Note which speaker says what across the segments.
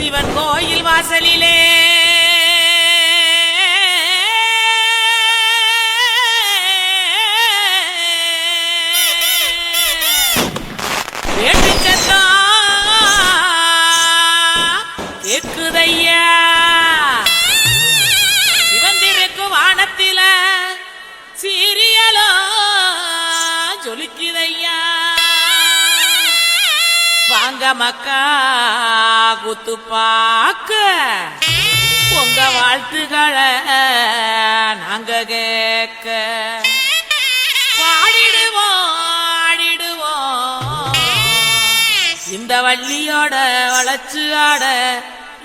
Speaker 1: சிவன் கோயில் வாசலிலே கேக்குதையா சிவந்திருக்கு வானத்தில சீரியலோ ஜொலிக்குதையா வாங்க மக்கா குத்து பாக்க உங்க வாழ்த்துக்களை நாங்க கேட்க பாடிடுவோம் ஆடிடுவோம் இந்த வள்ளியோட வளர்ச்சி ஆட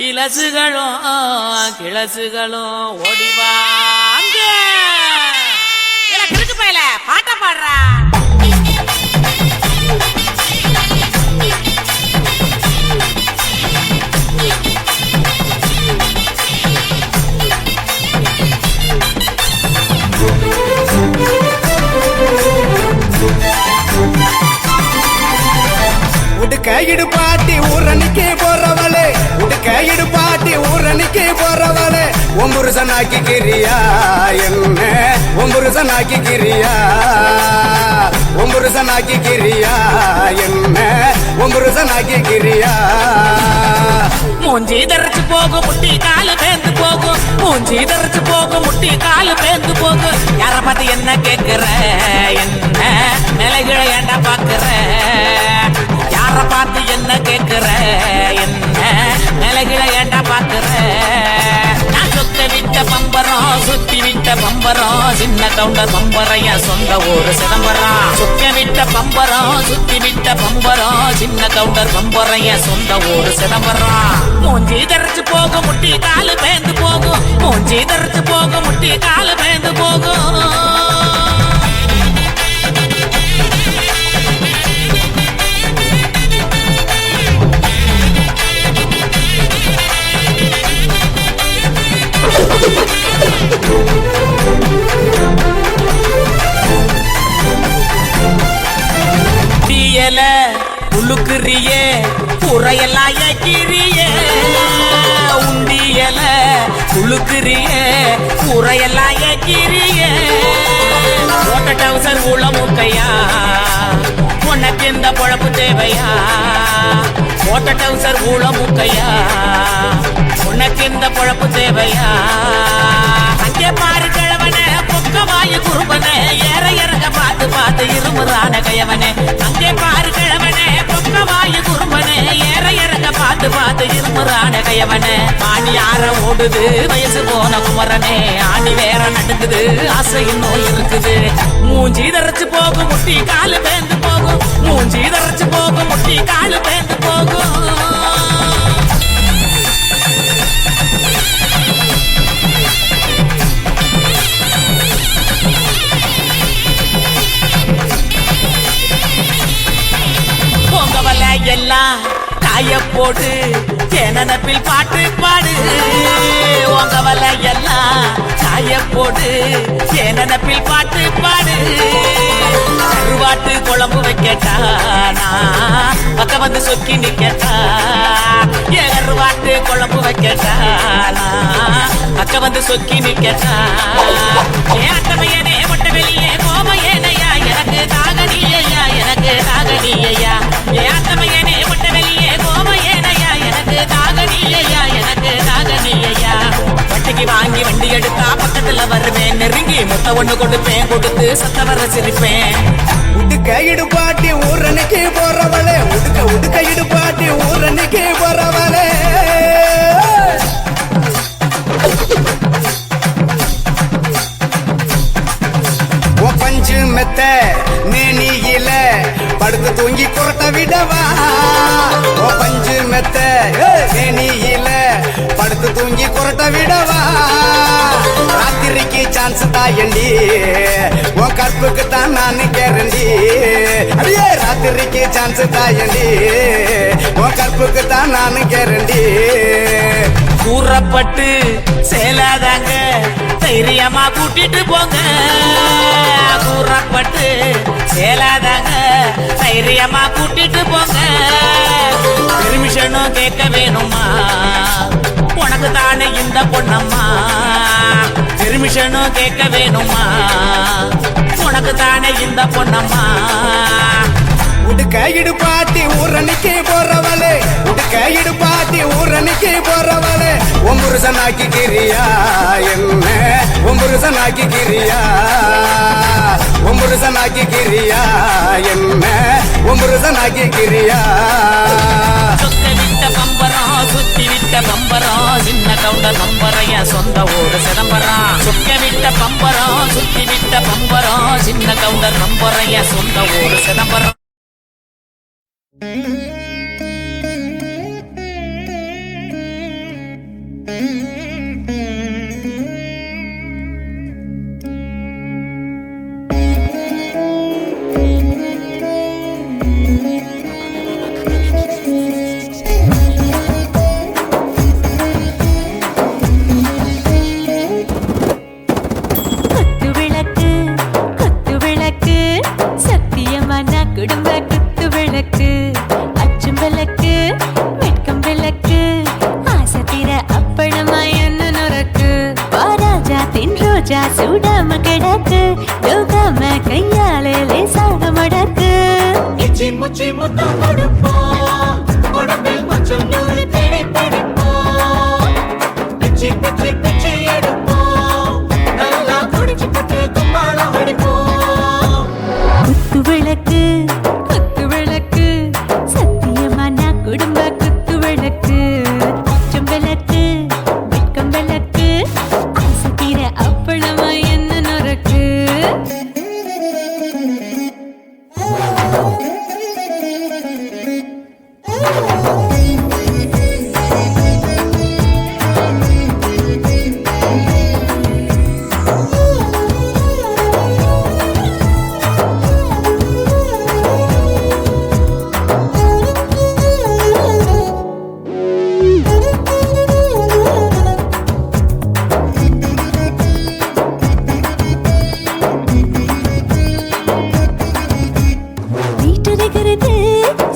Speaker 1: இலசுகளும் கிளசுகளும் ஓடிவாங்க கிறுக்கு பையல பாட்ட பாடுறா
Speaker 2: உடுக்கையிடு பாட்டி ஊரணிக்கு போறவளே உடுக்கையிடு பாட்டி ஊரணிக்கு போறவளே ஒம்புருசனாக்கி கிரியா என்ன ஒம்புருசனாக்கி கிரியா ஒம்புருசனாக்கி கிரியா என்ன ஒம்புருசனாக்கி கிரியா
Speaker 1: மூஞ்சி தரைச்சு போகும் முட்டி காலு பேந்து போகும் மூஞ்சி தரைச்சு போகும் முட்டி காலு பேந்து போகும் யார பார்த்து என்ன கேட்கிற என்ன நிலைகளை ஏண்டா பாக்குற யார பார்த்து என்ன கேட்கிற என்ன நிலைகளை ஏண்டா பாக்குற நான் சொத்த விட்ட பம்பரம் சுத்தி விட்ட பம்பரம் சின்ன கவுண்டர் பம்பரைய சொந்த ஊரு சிதம்பரம் சுத்த விட்ட பம்பரம் சுத்தி விட்ட பம்பரம் சின்ன கவுண்டர் பம்பரைய சொந்த ஊரு சிதம்பரம் மூஞ்சி தரைச்சு போகும் முட்டி காலு பேந்து போகும் மூஞ்சி தரைச்சு போகும் முட்டி காலு பேந்து போகும் தீயல உழுக்குறியே புறையெல்லாம் ஏக்கிறியே உண்டியல உழுக்குறியே புறையெல்லாம் ஏக்கிறியே ஓட்ட டவுசர் உளமுக்கையா உனக்கு இந்த பொழப்பு தேவையா ஓட்ட டவுசர் உளமுக்கையா உனக்கு இந்த பொழப்பு தேவையா அங்கே பாரு கிழவனே பொக்க வாயு குறும்பனே ஏற இறங்க பார்த்து பார்த்து இருமுறான கையவனே அங்கே பாரு கிழவனே பொக்க வாயு குறும்பனே ஏற இறங்க பார்த்து பார்த்து இருமுறான கையவனே ஆணி ஆற ஓடுது வயசு போன குமரனே ஆணி வேற நடுங்குது ஆசை இன்னும் இருக்குது மூஞ்சி தரைச்சு போகும் முட்டி காலு பேந்து போகும் மூஞ்சி தரைச்சு போகும் முட்டி காலு பேந்து போகும் எல்லாம் காய போடு தேனப்பில் பாட்டு பாடு உங்க வலை எல்லாம் காய போடு தேனப்பில் பாட்டு பாடு கருவாட்டு குழம்பு வைக்கட்டா பக்கம் வந்து சொக்கி நிக்கட்டா கருவாட்டு குழம்பு வைக்கட்டா பக்கம் வந்து சொக்கி நிக்கட்டா அட்டமையனே மொட்ட வெளியே கோம ஏனையா எனக்கு தாகனியா எனக்கு தாகனியா அட்டமையனே மொட்ட வெளியே கோம ஏனையா எனக்கு தாகனியா எனக்கு தாகனியா வட்டிக்கு வாங்கி வண்டி எடுத்தா பக்கத்துல வருவேன் நெருங்கி முத்த ஒண்ணு கொடுப்பேன் கொடுத்து சத்த வர சிரிப்பேன்
Speaker 2: உடுக்கையிடு பாட்டி ஊரணிக்கு போறவளே உடுக்கையிடு பாட்டி ஊரணிக்கு போறவளே பஞ்சு மெத்த நேனியில படுத்து தூங்கி குரட்ட விடவா பஞ்சு மெத்த நேனியில படுத்து தூங்கி குரட்ட விடவா ராத்திரிக்கு சான்ஸ் தாயண்டி உன் கற்புக்கு தான் நான் கேரண்டி அடியே ராத்திரிக்கு சான்ஸ் தாயண்டி உன் கற்புக்கு தான் நான் கேரண்டி
Speaker 1: கூறப்பட்டு சேலாதாங்க தைரியமா கூட்டிட்டு போங்க கூறப்பட்டு சேலாதாங்க தைரியமா கூட்டிட்டு போங்க பெர்மிஷனும் கேட்க வேணுமா பொண்ணம்மா பெர்மிஷனும் கேட்க வேணுமா உனக்கு தானே இந்த பொண்ணம்மா
Speaker 2: உடுக்க இடுப்பாத்தி ஊரணிக்கு போறவளே உடுக்க இடுப்பாத்தி ஊரணிக்கு போறவளே ஒம்புருசனாக்கி கிரியா என்ன ஒம்புருசனாக்கி கிரியா ஒம்புருசனாக்கி கிரியா என்ன ஒம்புருசனாக்கி கிரியா
Speaker 1: சொக்க விட்ட பம்பரம் சுத்தி விட்ட பம்பரம் சின்ன கவுண்டர் நம்பரைய சொந்த ஊரு சிதம்பரம் சொக்க விட்ட பம்பரம் சுத்தி விட்ட பம்பரம் சின்ன கவுண்டர் நம்பரைய சொந்த ஊரு சிதம்பரம்
Speaker 3: குடும்ப குத்து விளக்கு அச்சும் விளக்கு வெட்கம் விளக்கு ஆசை தீர அப்பளமா என்ன நொறக்கு வாராஜா தின் ரோஜா சூடாம கிடக்கு யோகாம கையாலே லேசாக மடக்கு
Speaker 4: இச்சி முச்சி முத்தம் கொடுப்போம் உடம்பில் மச்சம் நூறு தேடி பிடிப்போம் பிச்சி பிச்சி பிச்சி எடுப்போம் நல்லா குடிச்சு பட்டு கும்பாளம் அடிப்போம்
Speaker 3: குத்து விளக்கு குத்து விளக்கு சத்தியமான குடும்ப குத்து விளக்கு அச்சம் விளக்கு வெட்கம் விளக்கு ஆசை தீர அப்பளமா என்ன நொறக்கு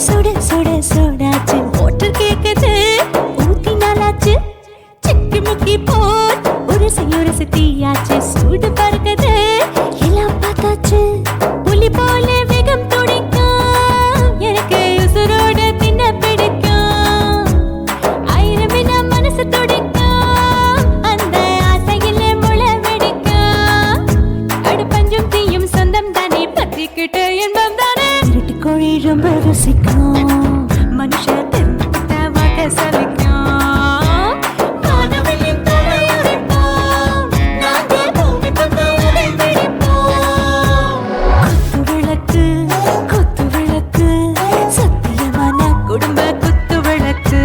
Speaker 3: சுட சுட சுடாச்சு மோட்டர் கேக்குது ஊத்தி நாளாச்சு சிக்கி முக்கி போர் உரசி தீயாச்சு சூடு பறக்குது எல்லாம் பார்த்தாச்சு புலி போல வேகம் துடிக்கும் எனக்கு உசுரோட தின்ன பிடிக்கும் ஆயிரம் வினா மனசு துடிக்கும் அந்த ஆசையிலே முளை வெடிக்கும் அடு பஞ்சும் தீயும் சொந்தம் தானே பத்திக்கிட்டு என்பம் தானே கோழி ரொம்ப ருசிக்கும் மனுஷ தெரிஞ்சுக்கிட்ட வாட்ட சலிக்கும் வானவெளியும் தலை உரைப்போம் நாங்கள் பூமி பந்த உரை வெடிப்போம் குத்து விளக்கு சத்தியமான குடும்ப குத்து விளக்கு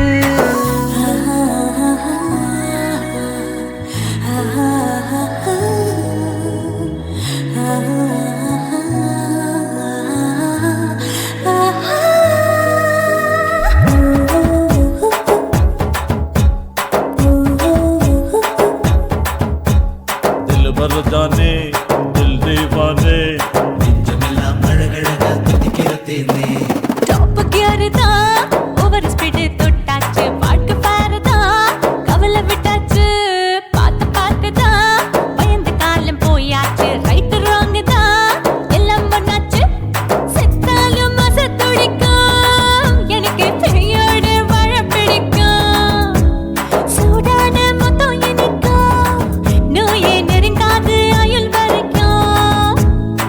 Speaker 5: जाने दिल दीवाने
Speaker 4: நெஞ்சமெல்லாம் அழகழகா துடிக்கிறதேனே
Speaker 3: டாப் கியர் தான் ஓவர் ஸ்பீட் தொட்டாச்சு பாட்டு பாரு தான் கவலை விட்டாச்சு பார்த்து தான் பயந்து காலம் போயாச்சு ரைட் ராங் தான் எல்லாம் பண்ணாச்சு செத்தாலும் மச துடிக்கும் எனக்கு பெரியோட வாழ பிடிக்கும் சூடான மொத்தம் எனக்கும் நோயே நெருங்காது ஆயுள் வரைக்கும்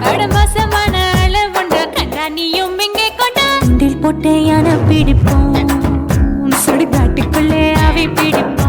Speaker 3: அடமோசமான அளவுண்ட கண்டா நீயும் இங்கே கொண்ட உண்டில் போட்டு யானை பிடிப்போம் சுடுகாட்டுக்குள்ளே அவை பிடிப்போம்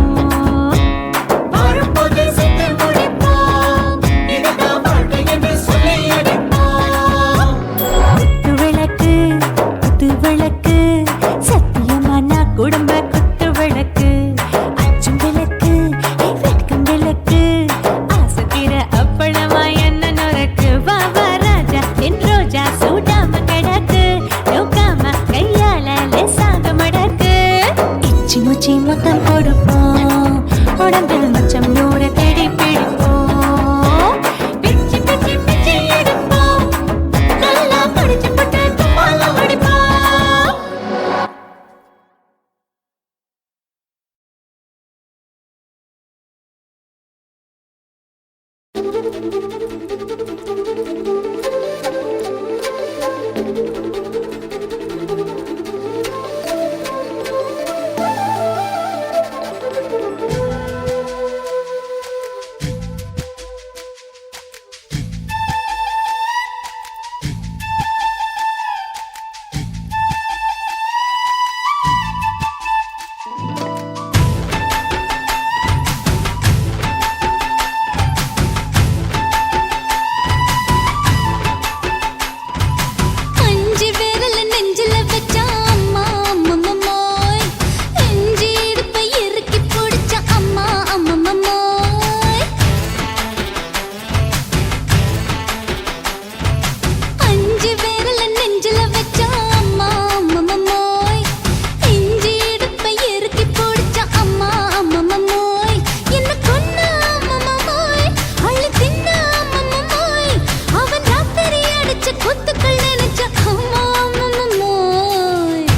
Speaker 3: அஞ்சு விரல நெஞ்சில வச்சா அம்மா அம்மம்மோய் இஞ்சி இடுப்பை இறுக்கி பிடிச்ச அம்மா அம்மம்மோய் அஞ்சு விரல நெஞ்சில வச்சா அம்மா அம்மம்மோய் இஞ்சி இடுப்பை இறுக்கி பிடிச்ச அம்மா அம்மம்மோய் என்ன கொன்ன அம்மம்மோய் அள்ளி தின்ன அம்மம்மோய் அவன் ராத்திரி அடிச்ச குத்துக்கள் நினைச்ச அம்மா அம்மம்மோய்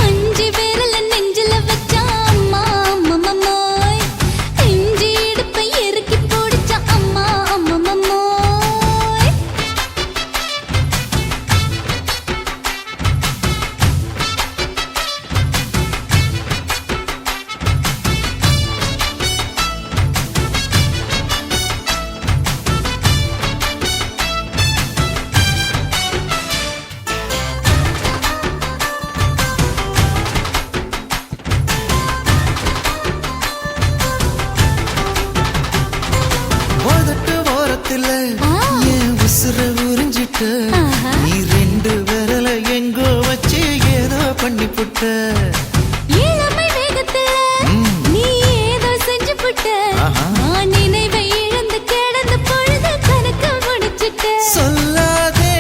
Speaker 3: அஞ்சு விரல நெஞ்சில வச்சா அம்மா அம்மம்மோய் இஞ்சி இடுப்பை இறுக்கி பிடிச்ச அம்மா அம்மம்மோய்
Speaker 4: உதட்டு ஓரத்துல என் உசுர உறிஞ்சிட்ட
Speaker 3: ஆஹா.
Speaker 4: நீ ரெண்டு விரல எங்கோ வச்சு ஏதோ பண்ணி புட்ட
Speaker 3: இளமை வேகத்துல நீ ஏதோ செஞ்சு புட்ட
Speaker 4: ஆஹா.
Speaker 3: நான் நினைவை இழந்து கிடந்த பொழுது கணக்கு முடிச்சிட்ட
Speaker 4: சொல்லாதே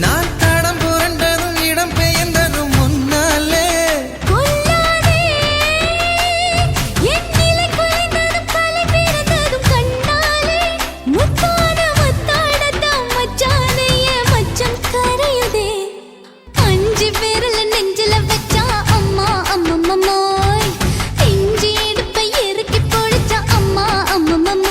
Speaker 4: நான் தடம் புரண்டதும் இடம் பெயர்ந்ததும் முன்னாலே
Speaker 3: கொல்லாதே என் நிலை குலைந்ததும் பல பிறந்ததும் கண்ணாலே முத்தான முத்தாடத்தான் மச்சானே என் மச்சம் கரையுதே அஞ்சு விரல நெஞ்சில வச்சா அம்மா அம்மம்மோய் இஞ்சி இடுப்பை இறுக்கி பிடிச்ச அம்மா அம்மம்மோய்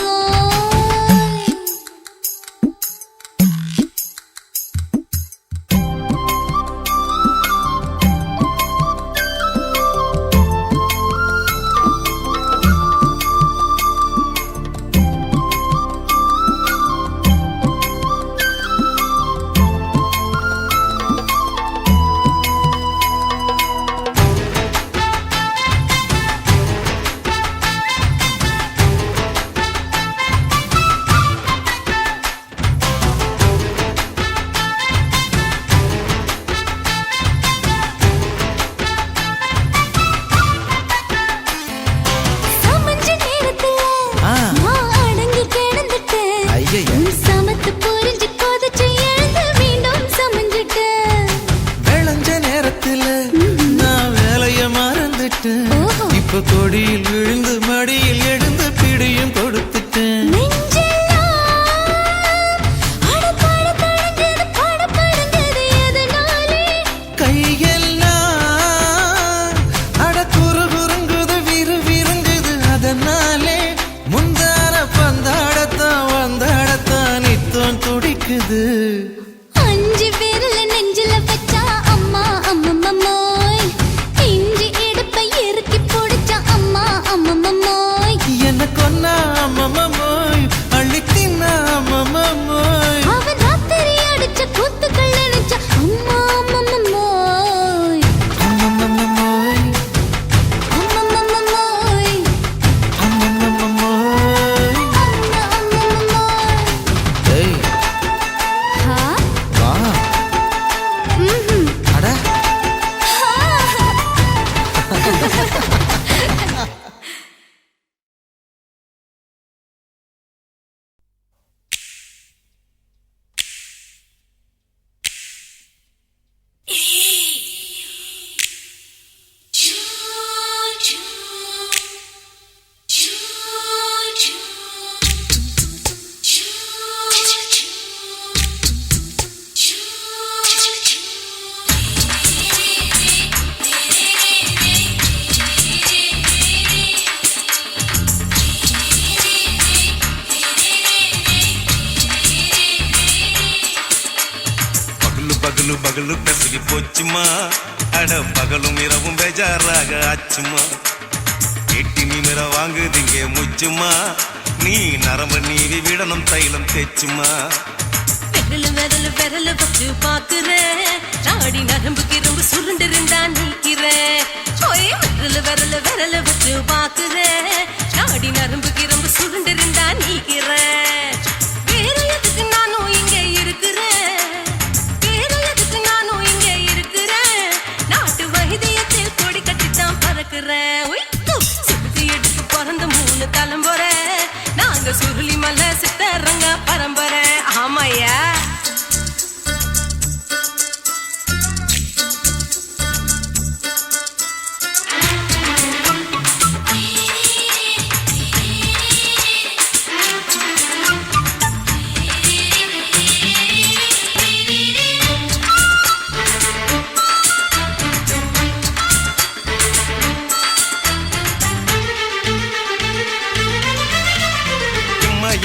Speaker 3: சமஞ்ச நேரத்துல
Speaker 4: ஆ.
Speaker 3: நான் அடங்கி கிடந்துட்டேன்
Speaker 4: ஐயைய.
Speaker 3: உன் சமத்து புரிஞ்சு கொதிச்சு எழுந்து மீண்டும் சமஞ்சிட்டேன்
Speaker 4: விளைஞ்ச நேரத்துல நான் வேலைய மறந்துட்டேன்
Speaker 3: ஓஹோ.
Speaker 4: இப்ப கொடியில் விழுந்து மடியில் எழுந்து பிடியும் கொடுத்துட்டேன்
Speaker 3: நெஞ்செல்லாம் அடப்பாட தடஞ்சது படபடங்குது எதனாலே
Speaker 4: கையெல்லாம் அட குறு குறுங்குது விறு விருங்குது அதனாலே முந்தார பந்தாடத்தான் வந்தாடத்தான் நித்தம் துடிக்குது
Speaker 3: அஞ்சு விரல நெஞ்சில வச்சா அம்மா அம்மம்மோய் இஞ்சி இடுப்பை இறுக்கி பிடிச்ச அம்மா அம்மம்மோய்
Speaker 4: என்ன கொன்னா அம்மம்மோய் அள்ளி தின்னா அம்மம்மோய்
Speaker 3: அவன் ராத்திரி அடிச்ச குத்துக்கள் நினைச்ச அம்மா அம்மம்மோய்
Speaker 4: அம்மம்மோய்
Speaker 3: அம்மம்மோய்
Speaker 4: அம்மம்மோய்
Speaker 3: அம்மா அம்மம்மோய்
Speaker 4: ஏய்
Speaker 6: பகலு பகலு பெசகி போச்சுமா அட பகலும் இரவும் பேஜாராக ஆச்சுமா எட்டி நிமிர வாங்குதிங்க முச்சுமா நீ நரம்பு நீவி விடணும் தைலம் தேச்சுமா
Speaker 7: விரல விரல வச்சு பாக்குறேன் நாடி நரம்பு கிரம்பு சுருண்டு இருந்தா நீக்கிறேன் விரல விரல வச்சு பாக்குறேன் நாடி நரம்பு கிரம்பு சுருண்டு இருந்தா நீக்கிறேன் வேற எதுக்கு நானும் இங்க இருக்கிறேன் வேற எதுக்கு நானும் இங்க இருக்கிறேன் நாட்டு வைத்தியத்தில் கொடி கட்டித்தான் பறக்கிறேன் சுத்தி எடுத்து பிறந்த 3 தலைமுறை நாங்க சுருளி மலை சித்தரங்க பரம்பரை ஆமாயா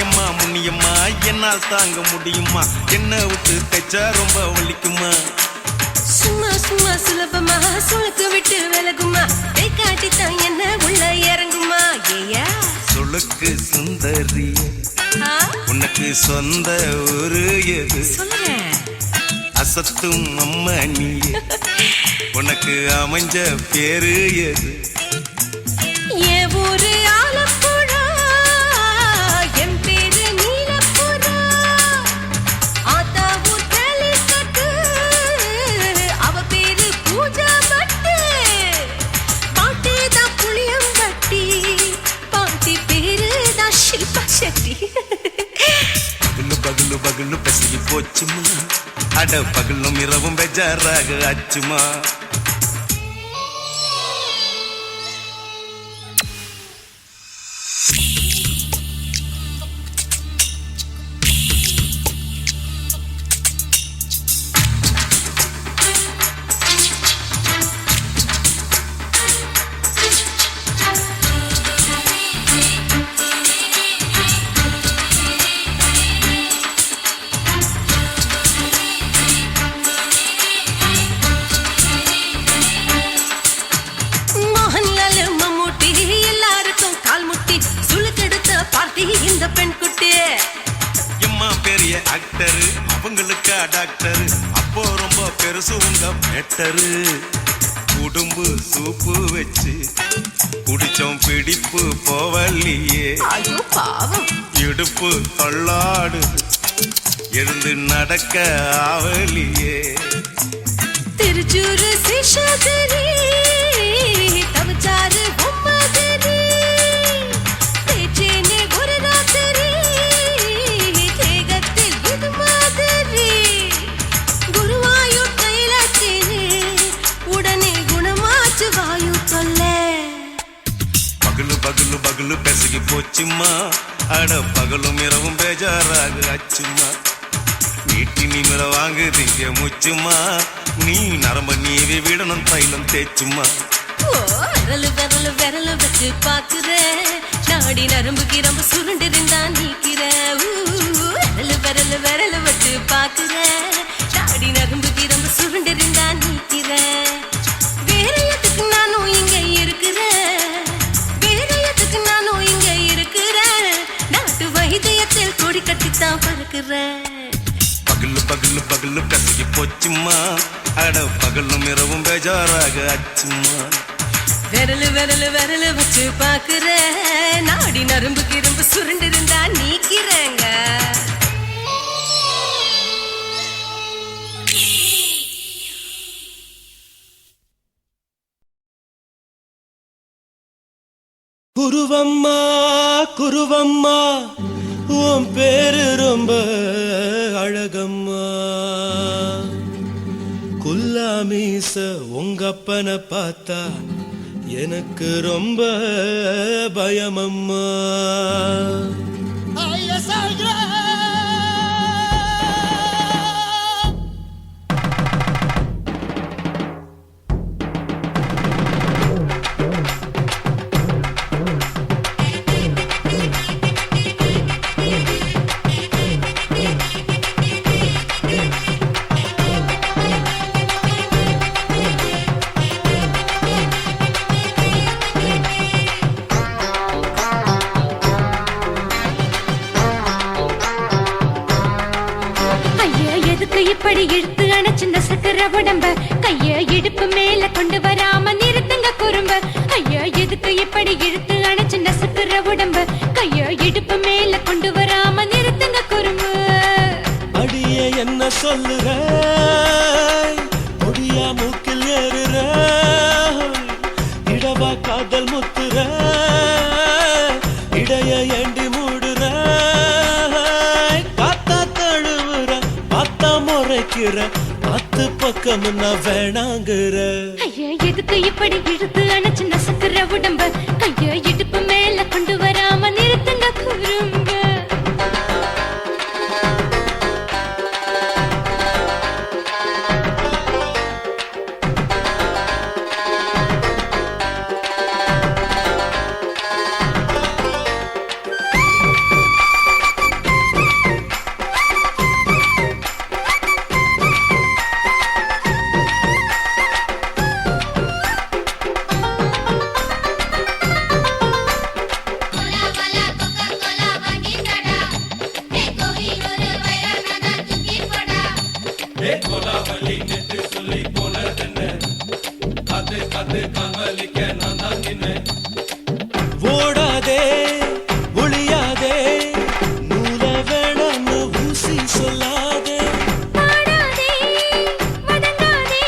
Speaker 6: எம்மா முன்னியம்மா என்னால் தாங்க முடியுமா என்ன விட்டு தைச்சா ரொம்ப வலிக்குமா
Speaker 7: சும்மா சும்மா சுலபமா சுளுக்கு விட்டு விலகுமா கை காட்டித்தான் என்ன உள்ள இறங்குமா ஏயா
Speaker 6: சுளுக்கு சுந்தரி உனக்கு சொந்த ஊரு எது
Speaker 7: சொல்றேன்
Speaker 6: அசத்தும் அம்மா நீ உனக்கு அமைஞ்ச பேரு எது
Speaker 7: என் ஊரு ஆலப்புழா என் பேரு நீலப்புறா ஆத்தா ஊர் கலிக்கட்டு அவ பேரு பூஜா பட்டு பாட்டி தான் புளியம்பட்டி பாட்டி பேரு தான் ஷில்பா செட்டி
Speaker 6: பகலு பகலு பகலு பெசகி போச்சுமா அட பகலும் இரவும் பெஜாராக ஆச்சுமா
Speaker 7: மோகன்லால் மம்மூட்டி எல்லாருக்கும் கால் முட்டி சுளுக்கெடுத்த பார்ட்டி இந்த பெண் குட்டி
Speaker 6: எம்மா பெரிய ஆக்டர் அவங்களுக்கா டாக்டர் அப்போ ரொம்ப பெருசு உங்க பெட்டரு குடும்பு சூப்பு வச்சு குடிச்சோம் பிடிப்பு போவல்லையே
Speaker 7: ஐயோ பாவம்
Speaker 6: இடுப்பு தள்ளாடு எழுந்து நடக்க ஆவலியே
Speaker 7: திருச்சூரு சிஷாதிரி தவச்சாரு பொம்மதிரி பேச்சேனே ஒரு ராத்திரி தேகத்தில் இது மாதிரி குருவாயூர் கைலாச்சேனே உடனே குணமாச்சு வாயு தொல்லை
Speaker 6: பகலு பகலு பகலு பெசகி போச்சுமா அட பகலும் இரவும் பேஜாராக ஆச்சுமா நீட்டி நிமிர வாங்குதிங்க முச்சுமா நீ நரம்ப நீவி விடணும் தைலம் தேச்சுமா
Speaker 7: விரலு விரலு விரலு வச்சு பாக்குறேன் நாடி நரம்பு கிரம்பு சுருண்டு இருந்தா நீக்கிறேன் விரலு விரலு விரலு வச்சு பாக்குறேன் நாடி நரம்பு கிரம்பு சுருண்டு இருந்தா நீக்கிறேன் வேற எதுக்கு நானும் இங்க இருக்கிறேன் வேற எதுக்கு நானும் இங்க இருக்கிறேன் நாட்டு வைத்தியத்தில் கொடி கட்டித்தான் பறக்கிறேன்
Speaker 6: பகலு பகலு பகலு பெசகி போச்சுமா அட பகலும் இரவும் பேஜாராக ஆச்சுமா
Speaker 7: விரலு விரலு விரலு வச்சு பாக்குறேன் நாடி நரம்பு கிரம்பு சுருண்டு இருந்தா நீக்கிறேங்க
Speaker 8: குருவம்மா குருவம்மா உன் பேரு ரொம்ப அழகம்மா குல்லாமீச உங்கப்பனை பார்த்தா எனக்கு ரொம்ப பயமம்மா
Speaker 3: எப்படி இழுத்து அணைச்சு நசுக்கிற உடம்ப கைய இடுப்பு மேல கொண்டு வராம நிறுத்துங்க குறும்ப ஐயா எதுக்கு இப்படி இழுத்து அணைச்சு நசுக்கிற உடம்ப கைய இடுப்பு மேல கொண்டு வராம நிறுத்துங்க குறும்பு
Speaker 8: அடியே என்ன சொல்லுற முடியா மூக்கில் ஏறுற இடவா காதல் முத்துற இடைய ஏண்டி மூடுற காத்தா தழுவுற பார்த்தா முறைக்கிற பத்து பக்கம் நான் வேணாங்குற
Speaker 3: ஐயா எதுக்கு இப்படி இழுத்து அணைச்சு நசுக்கிற உடம்ப கைய இடுப்பு மேல கொண்டு வராம நிறுத்துங்க குறும்ப
Speaker 8: ஓடாதே ஒளியாதே நூல வேணான்னு ஊசி சொல்லாதே
Speaker 3: பாடாதே வதங்காதே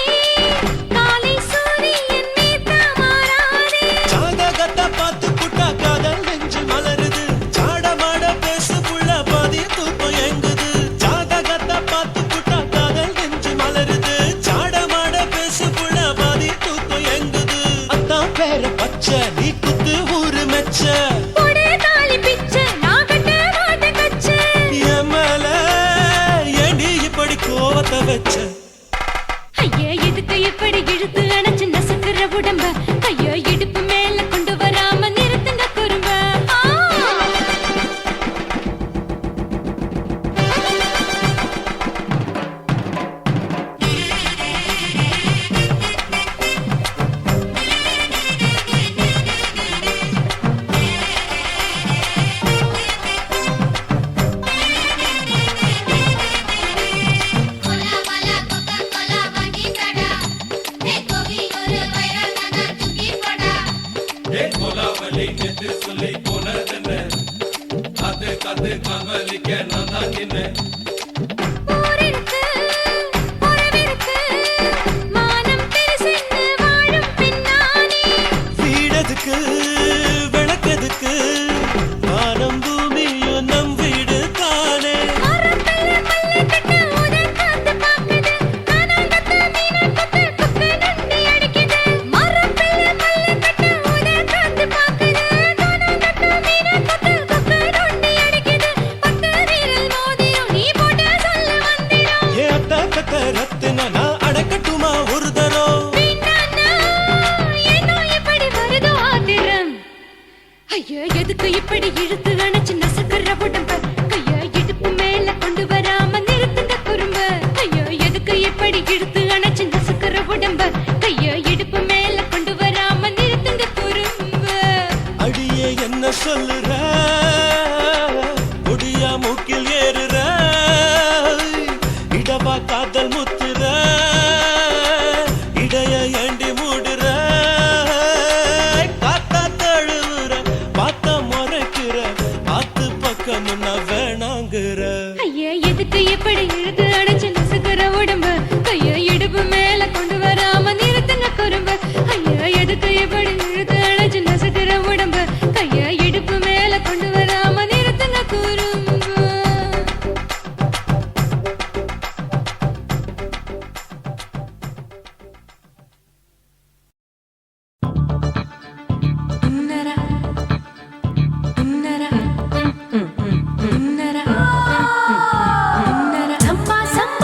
Speaker 3: காலை சூரியன் மீத மாறாதே
Speaker 8: ஜாதகத்தை பார்த்து புட்டா காதல் நெஞ்சு மலருது சாடமாட பேசு புள்ள பாதி தூக்கம் எங்குது ஜாதகத்தை பார்த்து புட்டா காதல் நெஞ்சு மலருது சாடமாட பேசு புள்ள பாதி தூக்கம் எங்குது அத்தான் பேர பச்சை நீ குத்து ஊரு மெச்ச
Speaker 3: போடே தாலி பிச்சை நான் கட்ட மாட்ட கச்சை
Speaker 8: எமல ஏண்டி இப்படி கோவத்தை வச்ச
Speaker 3: ஐயா எதுக்கு இப்படி இழுத்து அணைச்சு நசுக்கிற உடம்ப கைய இடுப்பு மேல கொண்டு வராம நிறுத்துங்க குறும்ப போரிருக்கு உறவிருக்கு மானம் பெருசென்னு வாழும் பெண்ணானே
Speaker 8: வீடதுக்கு விளக்கதுக்கு வானம் பூமியும் நம் வீடு தானே
Speaker 3: மரத்துல மல்லி கட்டு உதன் காத்து பாக்குது கானாங்கத்து மீனாங்கத்து குக்கு நுண்டி அடிக்குது மரத்துல மல்லி கட்டு உதன் காத்து பாக்குது கானாங்கத்து மீனாங்கத்து குக்கு நுண்டி அடிக்குது பத்து வீரல் மோதியும் நீ போட்ட சொல்ல வந்திடும்
Speaker 8: ஏ அத்த கத்த ரத்தின நான் அடக்கட்டுமா ஒரு தரம்
Speaker 3: வேண்டான்னா ஏனோ இப்படி வருதோ ஆத்திரம் ஐயா எதுக்கு இப்படி இழுத்து அணைச்சு நசுக்கிற உடம்ப கைய இடுப்பு மேல கொண்டு வராம நிறுத்துங்க குறும்ப ஐயா எதுக்கு இப்படி இழுத்து அணைச்சு நசுக்கிற உடம்ப கைய இடுப்பு மேல கொண்டு வராம நிறுத்துங்க குறும்ப
Speaker 8: அடியே என்ன சொல்லுற முடியா மூக்கில் ஏறுற இடவா காதல் முத்துற இடைய ஏண்டி மூடுற காத்தா தழுவுற பார்த்தா முறைக்கிற ஆத்து பக்கம் நான் வேணாங்குற
Speaker 3: ஐயா எதுக்கு இப்படி இழுத்து அணைச்சு நசுக்கிற உடம்ப கைய இடுப்பு மேல கொண்டு வராம நிறுத்துங்க குறும்ப ஐயா எதுக்கு இப்படி இழுத்து அணைச்சு நசுக்கிற உடம்ப கைய இடுப்பு மேல கொண்டு வராம நிறுத்துங்க குறும்ப
Speaker 7: சம்பா சம்பா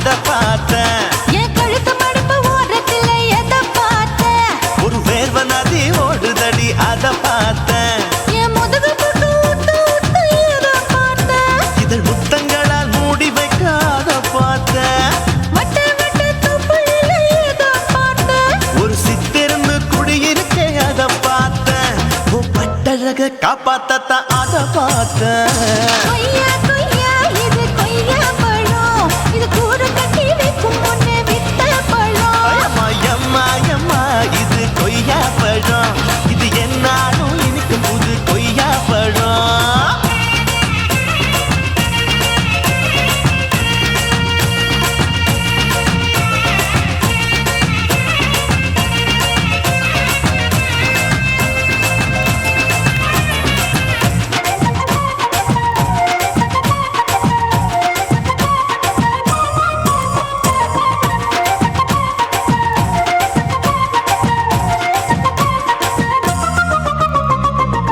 Speaker 8: அத பார்த்தேன்.
Speaker 3: என் கழுத்து மடுப்பு ஓரத்துல எதை பார்த்தேன்?
Speaker 8: ஒரு வேர்வ நதி ஓடுதடி அத பார்த்தேன்.
Speaker 3: என் முதுகு புட்டு ஊத்து ஊத்து எதை பார்த்தேன்?
Speaker 8: இதழ் முத்தங்களால் மூடி வைக்க அத பார்த்தேன்.
Speaker 3: வட்ட வட்ட தொப்புளில எதை பார்த்தேன்?
Speaker 8: ஒரு சித்திரன்னு குடியிருக்கே அத பார்த்தேன். உன் பட்டழக காப்பாத்தத்தான் அத பார்த்தேன்.
Speaker 3: கொய்யா கொய்யா இது கொய்யா பழம், இது கூடு கட்டி வைக்கும் முன்னே வித்த பழம்.
Speaker 8: அம்மா எம்மா எம்மா இது கொய்யா பழம். இது என்னாலும் இனிக்கும் புது கொய்யா பழம்.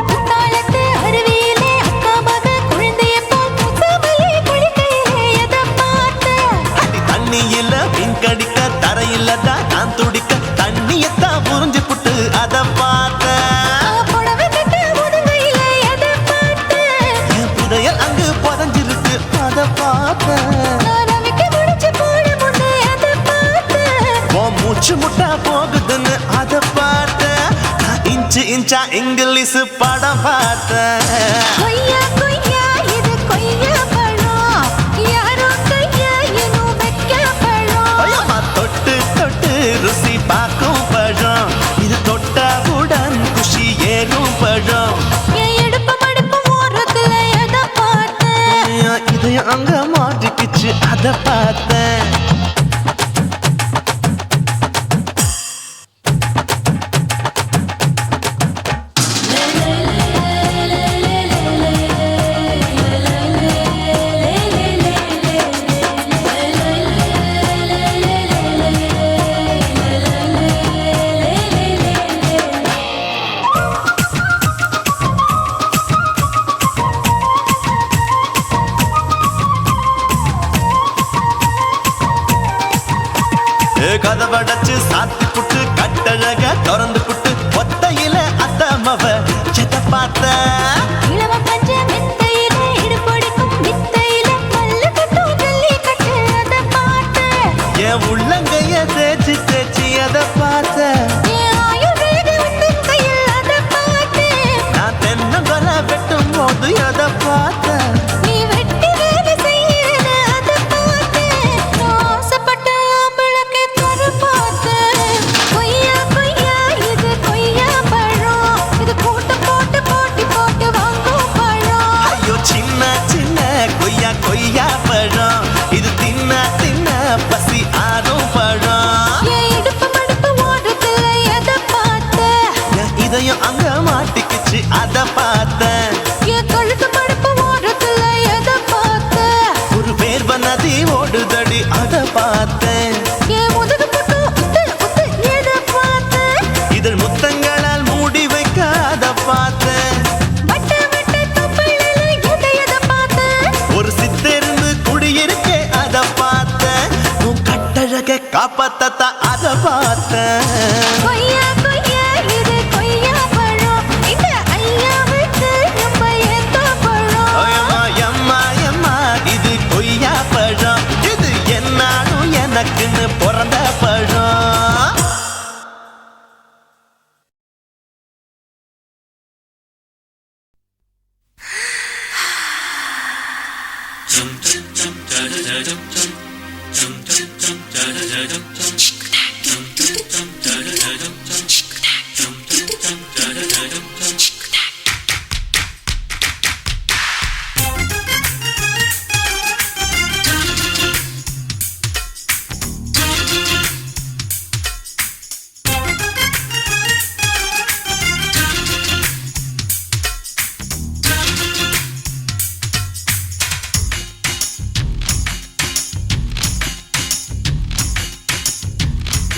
Speaker 3: குத்தாலத்து அருவியிலே அக்கா மக குழந்தைய போல் முத்தமல்லி குளிக்கையிலே எதை பார்த்தேன்?
Speaker 8: அடி தண்ணியில மீன் கடிக்க தரையில தான் நான் துடிக்க தண்ணியத்தான் புரிஞ்சு புட்டு அத பார்த்தேன்.
Speaker 3: புடவை கட்ட முதுகையிலே எதை பார்த்தேன்?
Speaker 8: என் புதையல் அங்கு புதஞ்சிருக்கு அத பார்த்தேன்.
Speaker 3: நான் ரவிக்கு முடிச்சு போட முன்னே எதை பார்த்தேன்?
Speaker 8: உன் மூச்சு முட்டா போகுதுன்னு அத பார்த்தேன். நான் இன்ச்சு இன்ச்சா இங்கிலீஷ் படம் பார்த்தேன்.
Speaker 3: கொய்யா கொய்யா இது கொய்யா பழம், யாரோ கையா இன்னும் வைக்க பழம்.
Speaker 8: ஐயம்மா தொட்டு தொட்டு ருசி பார்க்கும் பழம். இது தொட்டவுடன் குஷி ஏறும் பழம்.
Speaker 3: என் இடுப்பு மடுப்பு ஓரத்துல எதை பார்த்தேன்?
Speaker 8: என் இதயம் அங்க மாட்டிக்கிச்சு அத பார்த்தேன். கதவடைச்சு சாத்தி புட்டு கட்டழக திறந்து புட்டு ஒத்தையில அத்தமவ எதை பார்த்த?
Speaker 3: இளவ பஞ்ச மெத்தையில இடுப்பொடிக்கும் வித்தையில மல்லு கட்டும் ஜல்லிக்கட்டு அதை பார்த்தேன்.
Speaker 8: என் உள்ளங்கைய தேய்ச்சி தேய்ச்சி எதை பார்த்த?
Speaker 3: என் ஆயுர்வேத உந்தன் கையில் அதை பார்த்தேன்.
Speaker 8: நான் தென்னங்கொலை வெட்டும் போது எதை பார்த்த?
Speaker 3: நீ வெட்டி வேலை செய்யறது அதை பார்த்தேன். நான் ஆசைப்பட்ட ஆம்பளுக்கு தர பார்த்தேன். கொய்யா கொய்யா இது கொய்யா பழம், இது கூட்டு போட்டு போட்டி போட்டு வாங்கும் பழம்.
Speaker 8: ஐயோ சின்ன சின்ன கொய்யா கொய்யா பழம். இது தின்ன தின்ன பசி ஆறும் பழம்.
Speaker 3: என் இடுப்பு மடுப்பு ஓரத்துல எதை பார்த்தேன்?
Speaker 8: என் இதயம் அங்க மாட்டிக்கிச்சு அத பார்த்தேன்.
Speaker 3: என் கழுத்து மடுப்பு ஓரத்துல எதை பார்த்தேன்?
Speaker 8: ஒரு வேர்வ நதி ஓடுதடி அத பார்த்தேன்.
Speaker 3: என் முதுகு புட்டு உத்து உத்து எதை பார்த்தேன்?
Speaker 8: இதழ் முத்தங்களால் மூடி வைக்க அத பார்த்தேன்.
Speaker 3: வட்ட வட்ட தொப்புளில எதை பார்த்தேன்?
Speaker 8: ஒரு சித்திருந்து குடியிருக்கே அத பார்த்தேன். உன் கட்டழக காப்பாத்தத்தான் அத பார்த்தேன்.
Speaker 3: கொய்யா கொய்யா இது கொய்யா பழம், இந்த ஐயாவுக்கு ரொம்ப ஏத்த பழம்.
Speaker 8: அம்மா எம்மா எம்மா இது கொய்யா பழம். இது என்னாலும் எனக்குன்னு பிறந்த பழம்.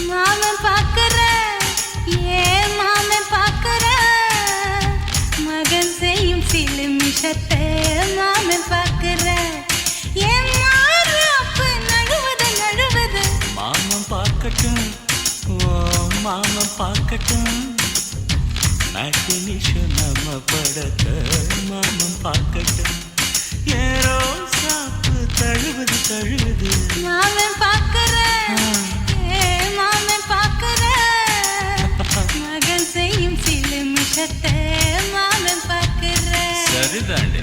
Speaker 3: மாமன் பார்க்கற, ஏன் மாமன் பார்க்கற?
Speaker 4: பார்க்கட்டும் மேட்டினிஷோ நம்ம படத்தை மாமன் பார்க்கட்டும் ஏரோ சாப்பு தழுவுது தழுவுது
Speaker 7: மாமன் பார்க்கறேன் மாமன் பார்க்கறேன் மகன் செய்யும் சில மிஷத்தை மாமன் பார்க்கறேன்
Speaker 4: சரிதாண்டே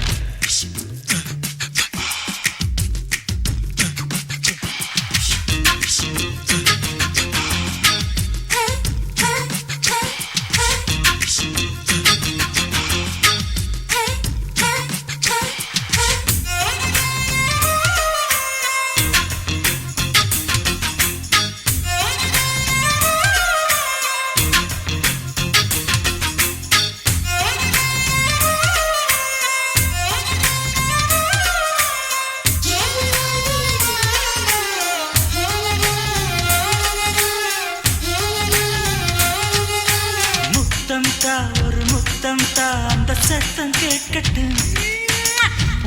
Speaker 4: ஒரு முத்தம் தா அந்த சத்தம் கேட்கட்டும்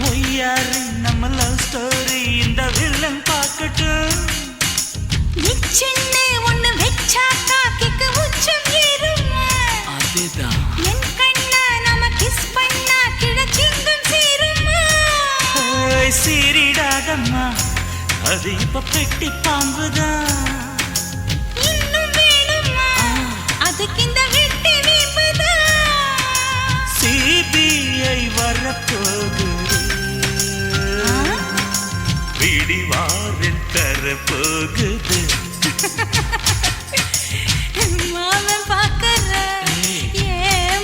Speaker 4: ஒய்யாரு நம்ம லவ் ஸ்டோரி இந்த வில்லன் பார்க்கட்டும்
Speaker 7: நிச்சன்னே ஒண்ணு வெச்சாக்கா கிக்கு உச்சம் ஏறுமா
Speaker 4: அதுதான்
Speaker 7: என் கண்ணா நாம கிஸ் பண்ணா கிழச்சிங்கும் சீருமா
Speaker 4: சீரிடாதம்மா அது இப்ப பெட்டி பாம்புதான்
Speaker 7: இன்னும் வேணுமா அதுக்கு இந்த வெட்டி வீம்புதான்
Speaker 4: சிபிஐ வரப்போகுது பிடிவாரில் தரப்போகுது
Speaker 7: மாமன் பார்க்கற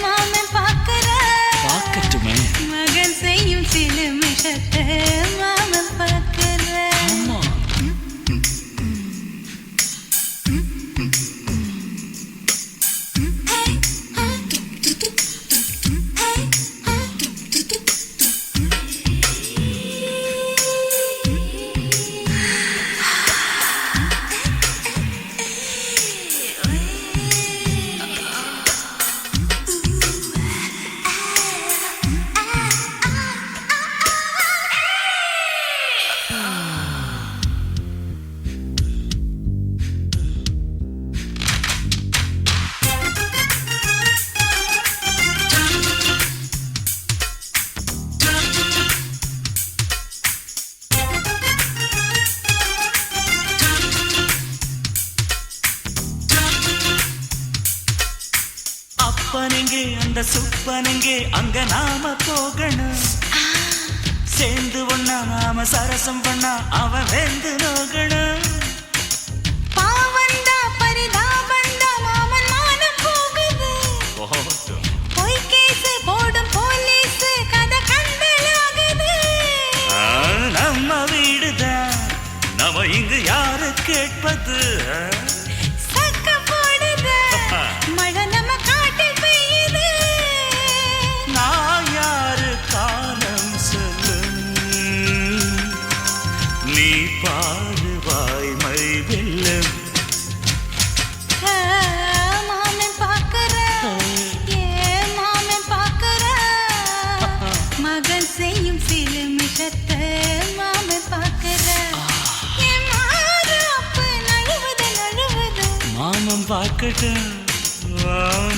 Speaker 7: மாமன் பார்க்கற
Speaker 4: பார்க்கட்டுமே
Speaker 7: மகன் செய்யும் சில மிஷத்தை மாமன் பார்க்கற
Speaker 4: அப்பனெங்கே அந்த சுப்பனெங்கே அங்க நாம போகணும் சேர்ந்து ஒண்ணா நாம சரசம் பண்ணா அவன் வெந்து நோகணும்
Speaker 7: பாவந்தா பரிதாபந்தா மாமன் மானம் போகுது பொய் கேஸ் போடும் போலீஸ் கதை கண்டலாகுது
Speaker 4: நம்ம வீடுதான் நம்ம இங்கு யாரு கேட்பது
Speaker 7: சக்க போடுது மழை நம்ம காட்டில் பெய்யுது
Speaker 4: நான் யாரு காலம் சொல்லும் நீ பாடுவாய் மை வெல்லம்
Speaker 7: மாமன் பார்க்கற மாமன் பார்க்கற மகன் செய்யும் சில மிஷத்தை மாமன் பார்க்கற மாறாப்பு நழுவுது நழுவுது
Speaker 4: மாமன் பார்க்கட்டும்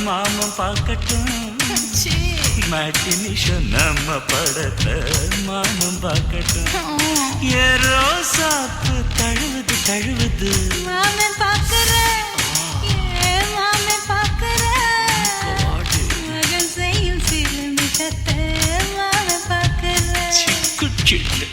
Speaker 4: மாமன் பார்க்கட்டும் மேட்டினிஷோ நம்ம படத்தை மாமன் பார்க்கட்டும் ஏரோ சாப்பு தழுவுது தழுவுது
Speaker 7: மாமன் பார்க்கற மாமன் பார்க்கற மகன் செய்யும் சில மிஷத்தை மாமன் பார்க்கற
Speaker 4: குச்சிட்டு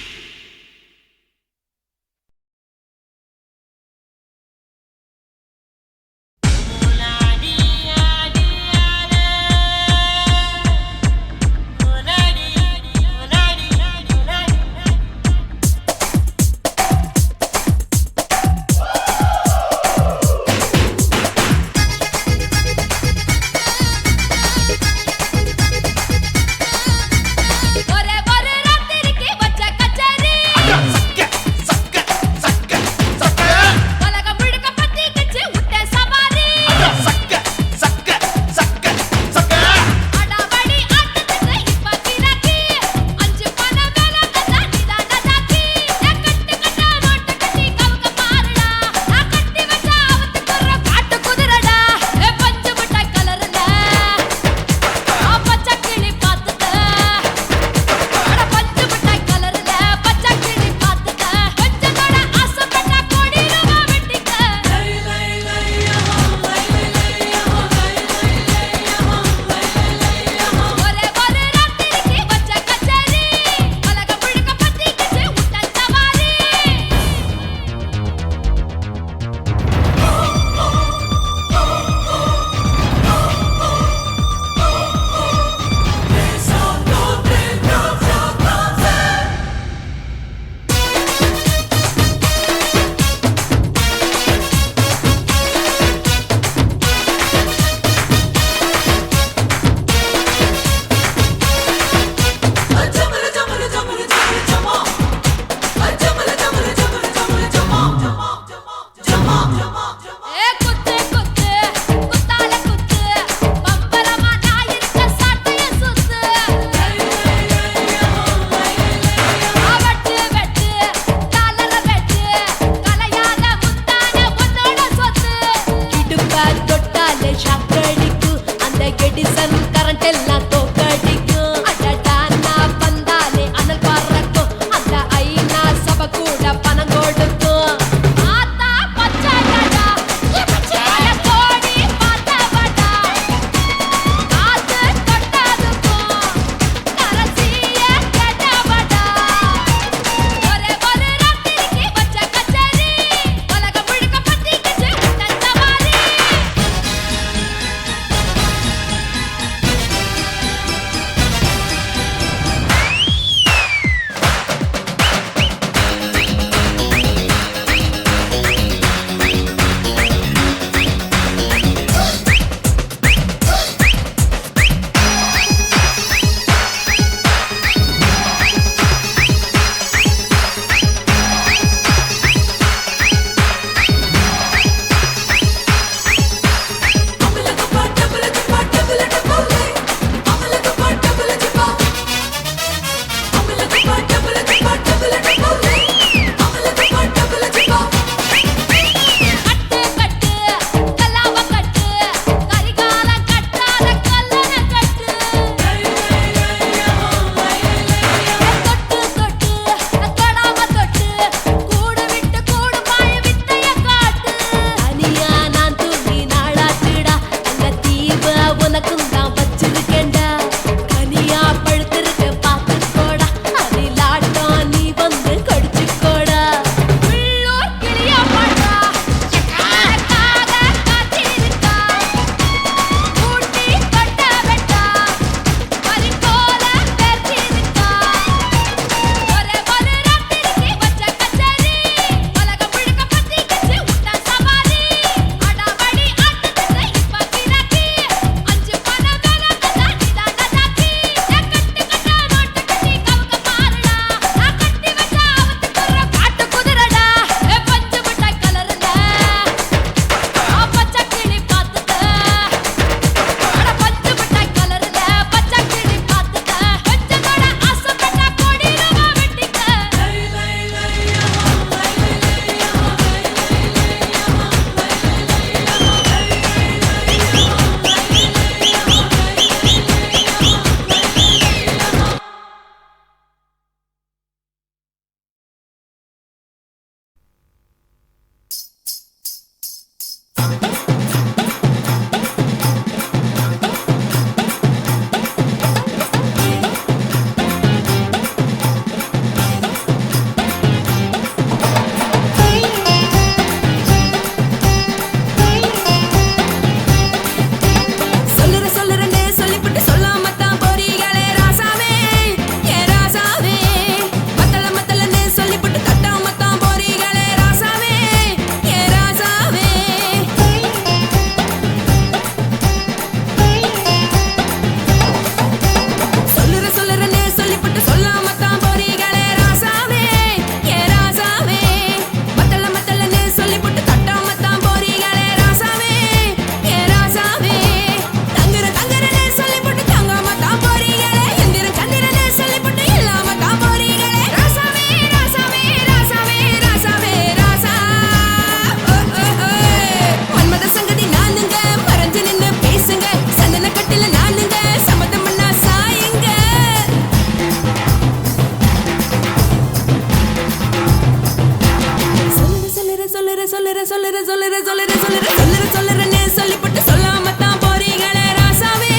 Speaker 7: சொல்லுறேன்னு சொல்லிப்பட்டு சொல்லாம தான் போறீங்களே ராசாவே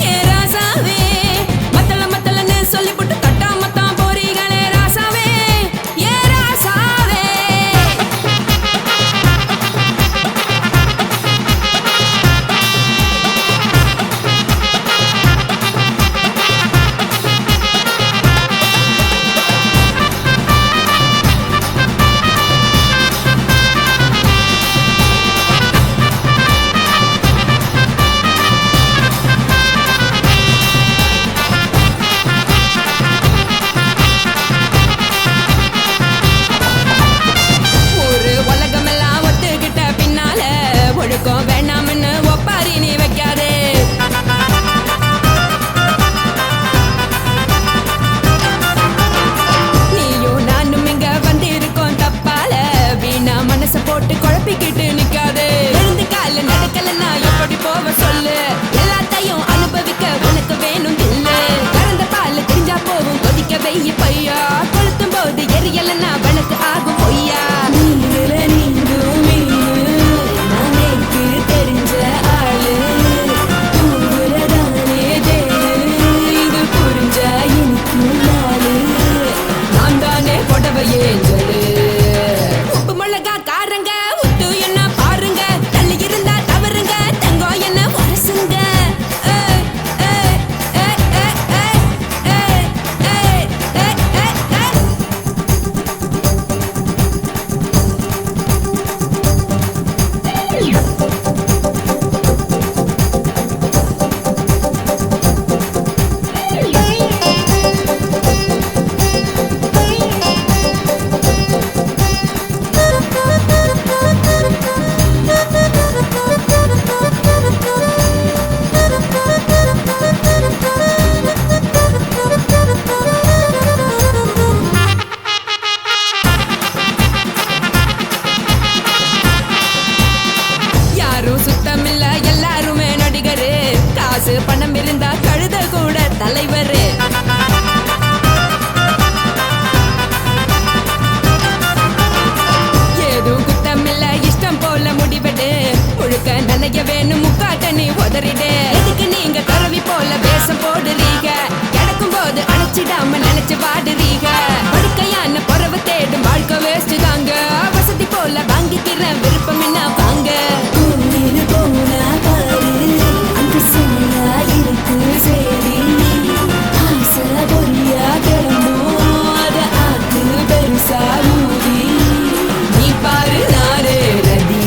Speaker 7: ஏ ராசாவே மத்தலன்னு சொல்லிப்பட்டு தட்டாம தான் போறீங்களே ராசாவே ஏ ராசாவே ஒரு உலகமெல்லாம் ஒத்துக்கிட்ட பின்னால ஒழுக்கம் வேணாம்னு ஒப்பாரி நீ வைக்காதே நீயும் நானும் இங்க வந்திருக்கோம் தப்பால வீணா மனச போட்டு குழப்பிக்கிட்டு நிக்காதே எழுந்து கால நடக்கலன்னா எப்படி போவ சொல்லு எல்லாத்தையும் அனுபவிக்க உனக்கு வேணும் இல்ல கறந்த பால் தெரிஞ்சா போகும் கொதிக்க வெய்ய பையா கொளுத்தும் போது எரியலன்னா வழக்கு ஆகும் பொய்யா நீங்கள நீங்கும் மீனு நாளைக்கு தெரிஞ்ச ஆளு தூங்குறதானே தேடு இது புரிஞ்சா எனக்கு நாளு நான் தானே புடவையே சொல்லு உப்பு மிளகா காரங்க உத்து என்ன பாருங்க தள்ளி இருந்தா தவறுங்க தங்கம் என்ன வரசுங்க யாரும் சுத்தமில்ல எல்லாருமே நடிகரு காசு பணம் இருந்தா கழுத கூட தலைவரு ஏதும் குத்தமில்ல இஷ்டம் போல முடிவெடு முழுக்க நனைய வேணும் முக்காட்ட நீ உதறிடு எதுக்கு நீங்க துறவி போல வேஷம் போடுறீங்க கிடக்கும் போது அணைச்சிடாம நினைச்சு வாடுறீங்க படுக்கையான பொறவை தேடும் வாழ்க்கை வேஸ்ட் தாங்க வசதி போல வாங்கிக்கிற விருப்பம் என்ன வாங்க போனா பாரு அந்த சுமையா இருக்கு சரி ஆசை பொரியா கிளம்பும் அத ஆக்கு பெருசா ஊதி நீ பாரு நாரே ரதி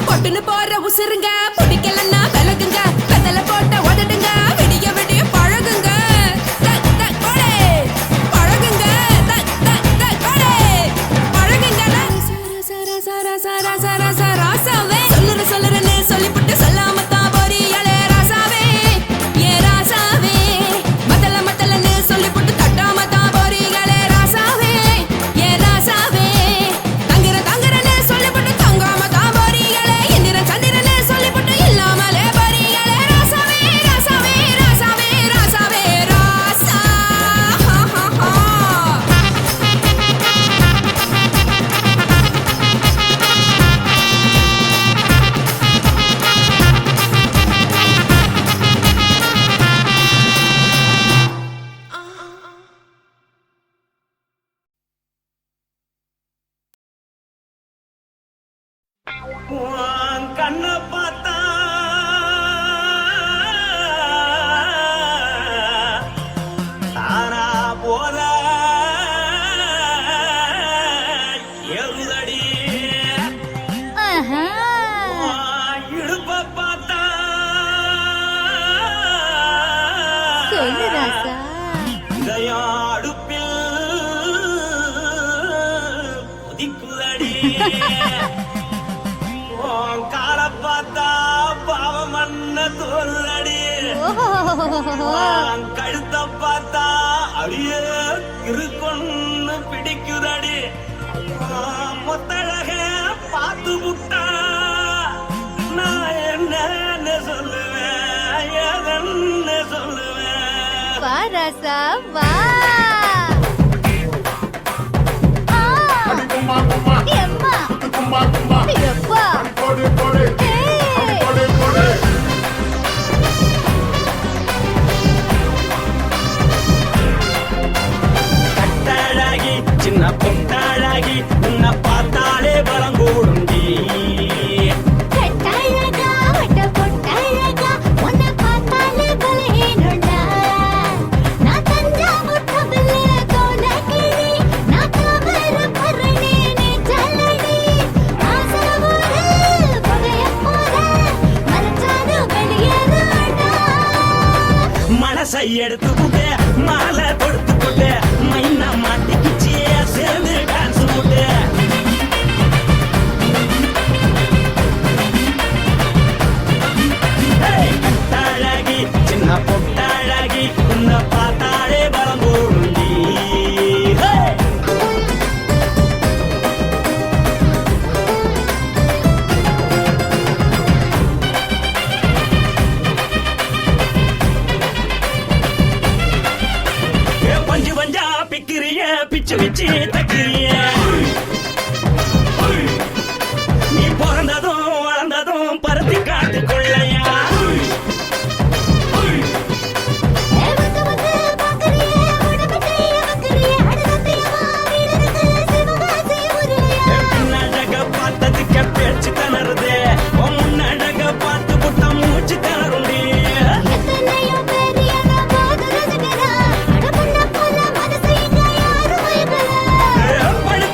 Speaker 7: பொட்டுன்னு போற உசுருங்க பிடிக்கலன்னா விலகுங்க கதல போட்ட உதடுங்க விடிய விடிய பழகுங்க தக் தக் போடே பழகுங்க தக் தக் தக் போடே பழகுங்க ராசாவே சொல்லுறேன்னு சொல்லிப்புட்டு சொல்லாம தான் போறியாளே ராசாவே ஏ ராசாவே மத்தலன்னு சொல்லிப்புட்டு தட்டாம தான் போறியாளே ராசாவே ஏ ராசாவே தங்குறன்னு சொல்லிப்புட்டு தங்காம தான் போறியாளே இந்திரன் சந்திரன்னு சொல்லிப்புட்டு இல்லாமலே போறியாளே ராசாவே ராசாவே ராசாவே ராசாவே ராசா
Speaker 8: கண்ண பார்த்தா தானா போல எருதடி இடுப்ப பார்த்தா இதயம் அடுப்பில் கொதிக்குதடி கால பார்த்தா பாவம் மண்ண தோல்றடி கழுத்த பார்த்தா அடியே இருக்குன்னு பிடிக்குதடி மொத்தழக பார்த்து புட்டா நான் என்ன சொல்லுவேன் எதன்னு சொல்லுவேன்
Speaker 3: வா ராசா வா எம்மா
Speaker 1: பொட்டாழகி உன்னை பார்த்தாலே பலங்கூடுண்டி
Speaker 3: கட்டழகா வட்ட பொட்டழகா உன்னை பார்த்தாலே பலஹீனண்டா நான் தஞ்சாவூர் தவில கோலகிரி நான் தாமர பரணி நீ ஜல்லடி ஆசரவூர் பகைய போல மரச்சாது வெளியேறாடா
Speaker 1: மனசை எடுத்து புட்டு மாலை கொடுத்து புட்டு மைனா மாட்டிக்கிச்சு சேர்ந்து டான்ஸ் போட்டு கட்டாழகி சின்ன பொட்டாழகி உன்னை பார்த்தாலே பலம் கூடுண்டி பஞ்சு பஞ்சா பிக்கிறிய பிச்சு பிச்சு தக்கிறிய நீ பிறந்ததும் வளர்ந்ததும் பருத்தி காட்டு கொள்ளையா
Speaker 3: வந்து வந்து பாக்கறியே உடம்பு கைய வக்கறியே அடசத்தியமா வீரருக்கு சிவகாசி உருளையா
Speaker 1: பின்னழக பார்த்ததுக்கு பேச்சு கணருது முன்னழக பார்த்து புட்ட மூச்சு கணருண்டி
Speaker 3: எத்தனையோ பெரிய போது ரசிகரா அடபுள்ள போல மனசை இங்க யாரும் வைக்கல
Speaker 1: படுத்த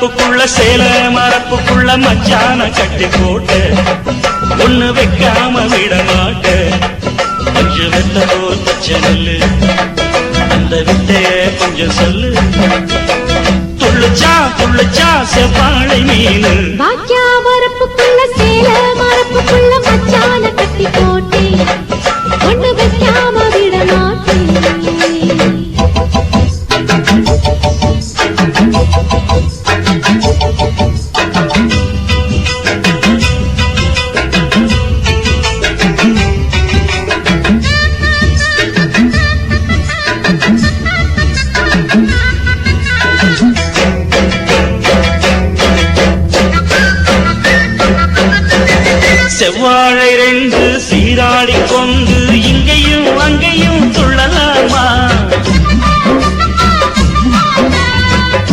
Speaker 9: வரப்புக்குள்ள சேல மரப்புக்குள்ள மச்சான கட்டி போட்டு ஒண்ணு வைக்காம விட மாட்ட கொஞ்ச வெத்த போல் பச்சை நெல்லு அந்த வித்தைய கொஞ்சம் சொல்லு துள்ளுச்சா செவ்வாழை மீனு
Speaker 3: வாக்கியா வரப்புக்குள்ள சேல மரப்புக்குள்ள மச்சான கட்டி போட்டே ஒண்ணு வைக்காம விட மாட்டேன்
Speaker 9: செவ்வாழை ரெண்டு சீராடி கொண்டு இங்கேயும் அங்கேயும் துள்ளலாமா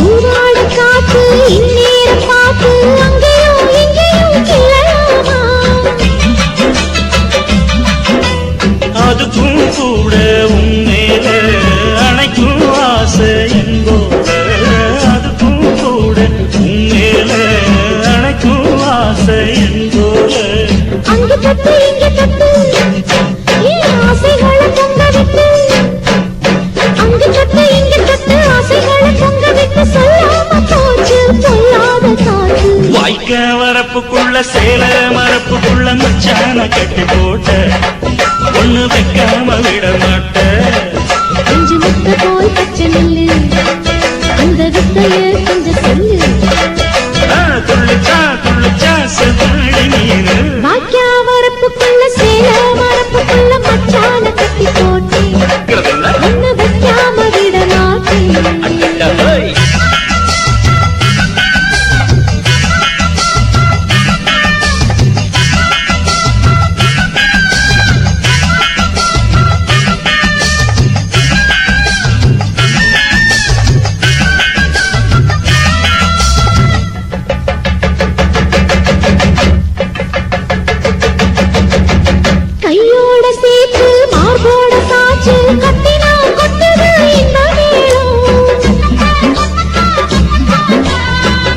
Speaker 3: ஊராடு காத்து இந்நேரம் பார்த்து அங்கேயும் இங்கேயும் கிளலாமா
Speaker 9: அதுக்கும் கூட உன்மேல அணைக்கும் ஆசை என்போட அதுக்கும் கூட உன்மேல அணைக்கும் ஆசை என்போட
Speaker 3: அங்கு தட்டு இங்கு தட்டு ஏன் ஆசைகளை பொங்க விட்டு அங்கு தட்டு இங்கு தட்டு ஆசைகளை பொங்க விட்டு சொல்லாம போச்சு சொல்லாத காற்று
Speaker 9: வாய்க்க வரப்புக்குள்ள சேல மரப்புக்குள்ள மச்சான கட்டி போட்ட ஒண்ணு வைக்காம விட மாட்ட
Speaker 3: கொஞ்சம் முத்த போல் பச்சை நெல்லு அந்த வித்தைய கொஞ்சம் சொல்லு
Speaker 9: துள்ளுச்சா செவ்வாழை மீனு
Speaker 3: வாக்கியா வரப்புக்குள்ள சேல மரப்புக்குள்ள மச்சான கட்டி போட்டே ஒண்ணு வைக்காம விட மாட்டேன் கையோட சேர்த்து மார்போட சாச்சு கட்டினா கொட்டுது இந்த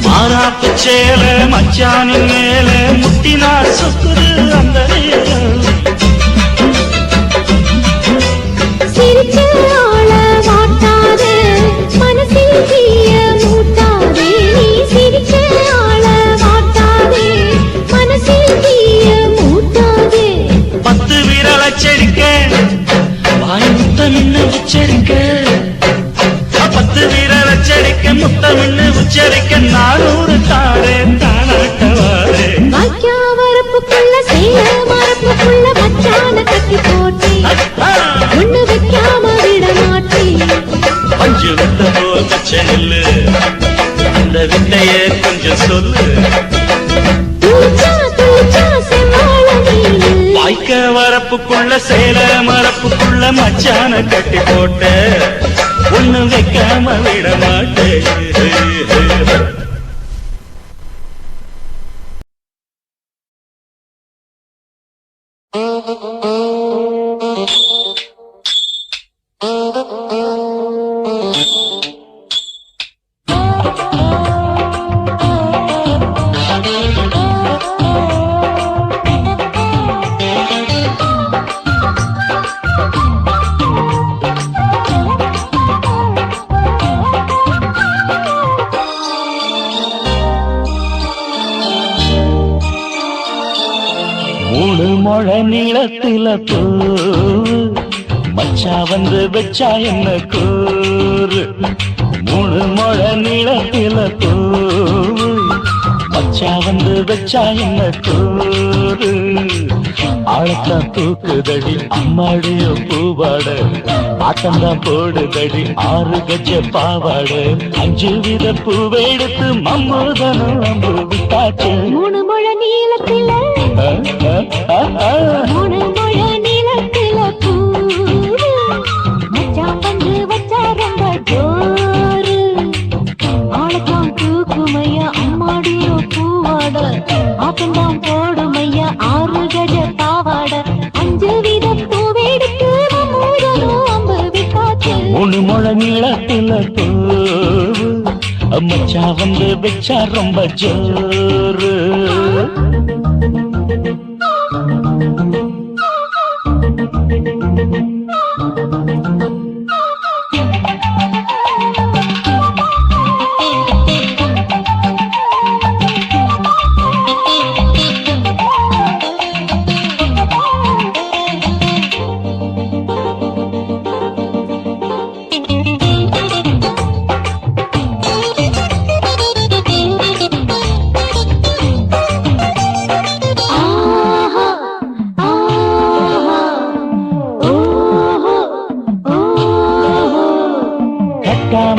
Speaker 9: மாறாப்பு சேல மச்சானின் மேல முட்டினா சொக்குது அந்த நேரம்
Speaker 3: சிரிச்சு ஆள மாட்டாதே மனசில் தீய மூட்டாதே நீ சிரிச்சு ஆள மாட்டாதே மனசில் தீய மூட்டாதே
Speaker 9: 10 விரல் அச்சரிக்க வாய் முத்தமின்னு உச்சரிக்க 10 விரல் அச்சரிக்க முத்தமின்னு உச்சரிக்க 400 தாரே தானாட்டவாரே
Speaker 3: வாக்கியா வரப்புக்குள்ள சேல மரப்புக்குள்ள மச்சான கட்டி போட்டே ஒண்ணு வைக்காம விட மாட்டேன்
Speaker 9: பஞ்சு வித்த போல் பச்சை நெல்லு அந்த வித்தைய கொஞ்சம் சொல்லு
Speaker 3: துளிச்சா செவ்வாழை மீனு
Speaker 9: வாய்க்க வரப்புக்குள்ள சேல மரப்புக்குள்ள மச்சான கட்டி போட்ட ஒண்ணு வைக்காம விட மாட்டேன் மூணு முழ நீளத்தில பூ மச்சா வந்து வச்சா என்ன கூறு மூணு முழ நீளத்தில பூ மச்சா வந்து வச்சா என்ன கூறு ஆழத்தான் தூக்குதடி அம்மாடிய பூவாட ஆட்டம்தான் போடுதடி 6 கஜ பாவாட 5 வித பூவெடுத்து மம்மூதனும் அம்பு விட்டாச்சு
Speaker 3: 3 முழ நீளத்தில 3 முழ நீளத்தில பூ மச்சான் வந்து வச்சா ரொம்ப ஜோரு ஆளத்தான் தூக்குமையா அம்மாடியோ பூவாட ஆட்டம்தான் போடுமையா 6 கஜ பாவாட 5 வித பூவெடுத்து மம்மூதனும் அம்பு விட்டாச்சு
Speaker 9: 3 முழ நீளத்தில பூ மச்சா வந்து வச்சா ரொம்ப ஜோரு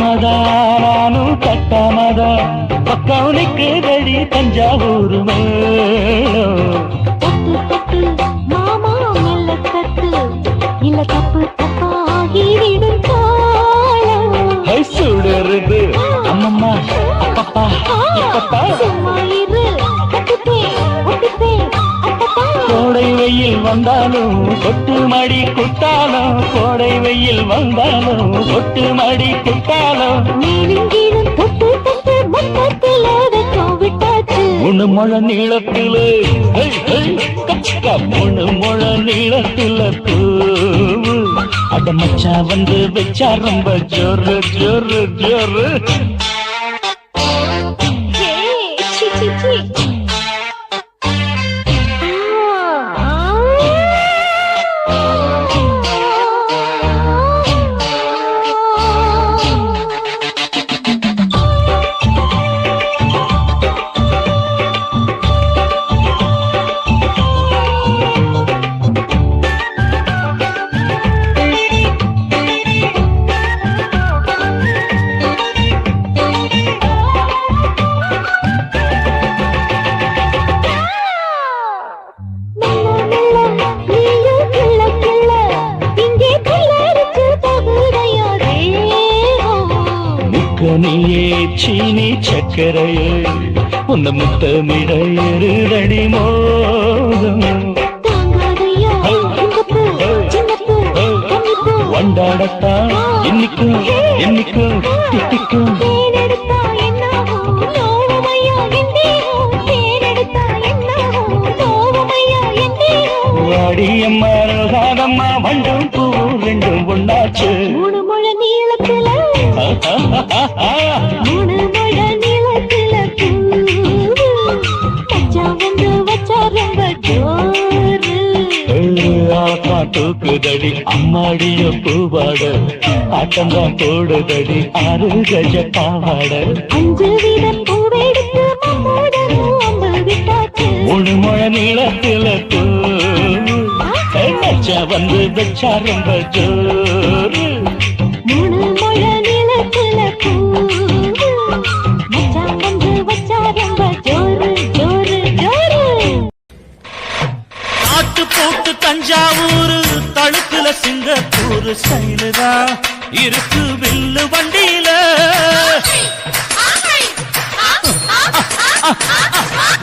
Speaker 9: கட்டாமதானும் கட்டாமதா பக்கவுனுக்கு தடி தஞ்சாவூர் மேளம்
Speaker 3: தட்டு மாமா மெல்ல தட்டு இல்ல தப்பு தப்பாகிடும் காலம்
Speaker 9: சுடருது அம்மம்மா அப்பப்பா இப்பப்பா
Speaker 3: சும்மா இரு கட்டுப்பே ஒட்டுப்பே அப்பப்பா
Speaker 9: கோடை வெயில் வந்தாலும் கொட்டு மடி குட்டாலும் கோடை வெயில் வந்தாலும் கொட்டு மடி குட்டாலும்
Speaker 3: நீருங்கீரும் தொட்டு தொட்டு மொத்தத்தில் வெக்கம் விட்டாச்சு
Speaker 9: முழு முழ நீளத்திலே கச்சக்கா முழு முழ நீளத்தில பூவு அட மச்சா வந்து வச்சா ரொம்ப ஜோரு ஜோரு ஜோரு
Speaker 3: சீ சீ சீ
Speaker 9: நீயே சீனி சக்கரையே உன்ன முத்தமிட எருதடி மோகம் வண்டாடத்தான் என்னைக்கும் என்னைக்கும் திட்டிக்கும் வாடியம்மா ரோசாதம்மா வண்டும் பூ ரெண்டும் ஒண்ணாச்சு
Speaker 3: மூணு முழ நீளத்துல மூணு முழ நீளத்துல மச்சா வந்து வச்சா ரொம்ப ஜோரு
Speaker 9: தூக்குதடி அம்மாடிய பூவாட ஆட்டம்தான் போடுதடி 6 கஜ பாவாட
Speaker 3: 5 வீத பூவெடுத்து மாமோடனும் அம்பு விட்டாச்சு
Speaker 9: மூணு முழ நீளத்தில பூ மச்சா வந்து வச்சா ரொம்ப ஜோரு
Speaker 3: மூணு முழ நீளத்துல மச்சா வந்து வச்சா ரொம்ப ஜோரு ஜோரு ஜோரு
Speaker 4: நாட்டு போட்டு தஞ்சாவூர் தழுக்குல சிங்கப்பூர் ஸ்டைலுதா இருக்கு வில்லு வண்டியில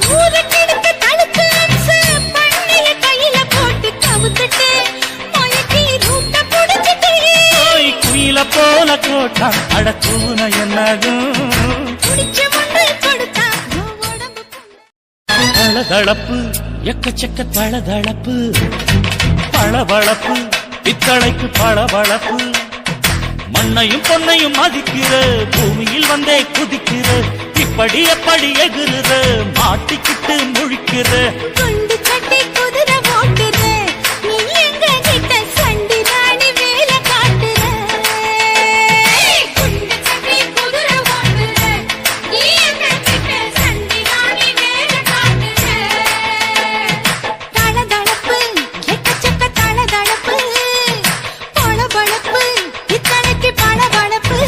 Speaker 3: ஊருக்கெடுத்து தழுக்கு அம்சு பண்ணைய கையில போட்டு கவுத்துட்டு மயக்கி ரூட்ட புடிச்சிட்டு
Speaker 4: குயில போல கோட்டா அடக்கூன என்னதும்
Speaker 3: குடிச்ச மண்ணு கொடுத்தா உடம்பு
Speaker 4: தளதளப்பு எக்கச்சக்க தளதளப்பு பளபளப்பு பித்தளைக்கு பளபளப்பு மண்ணையும் பொன்னையும் மதிக்கிற பூமியில் வந்தே குதிக்கிற இப்படி எப்படி எகுறுற மாட்டிக்கிட்டு முழிக்கிற
Speaker 3: குண்டு சட்டி குதிரை ஓட்டுற நீ எங்க கிட்ட சண்டி தானி வேலை காட்டுற குண்டு சட்டி குதிரை ஓட்டுற நீ எங்க கிட்ட சண்டி தானி வேலை காட்டுற தளதளப்பு எக்கச்சக்க தளதளப்பு பளபளப்பு இத்தனைக்கு பளபளப்பு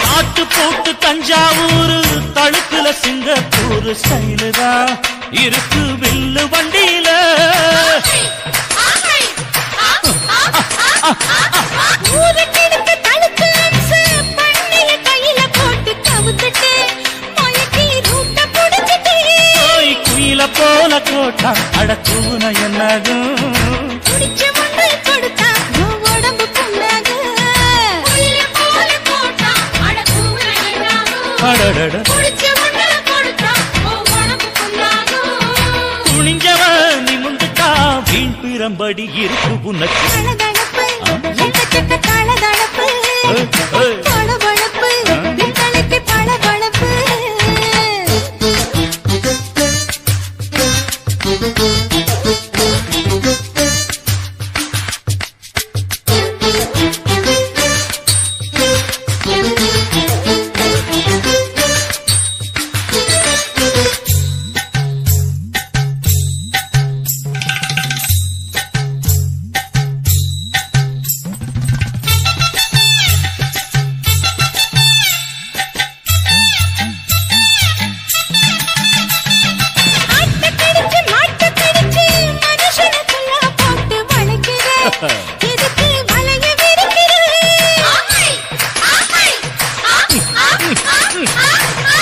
Speaker 4: நாட்டு போட்டு தஞ்சாவூர் தழுக்குல சிங்கப்பூர் ஸ்டைலுதா இருக்கு வில்லு வண்டியில
Speaker 9: அட தூவுன என்னாகும்
Speaker 3: குடிச்ச முண்டை கொடுத்தா உன் உடம்பு புண்ணாகும். குயிலை போல போட்டா அட தூவுன என்னாகும்.
Speaker 9: அடடட
Speaker 3: குடிச்ச முண்டை கொடுத்தா உன் உடம்பு புண்ணாகும்.
Speaker 9: துணிஞ்சவன் நிமிந்துட்டா வீண் பிறம்படி இருக்கு உனக்கு
Speaker 3: தளதளப்பு, எக்கச்சக்க தளதளப்பு. பளபளப்பு, பித்தளைக்கு பளபளப்பு. ஆட்டக்கடிச்சு, மாட்டக்கடிச்சு, மனுஷனுக்குள்ள போட்டு வளைக்கிற. எதுக்கு வளைய விரிக்கிற?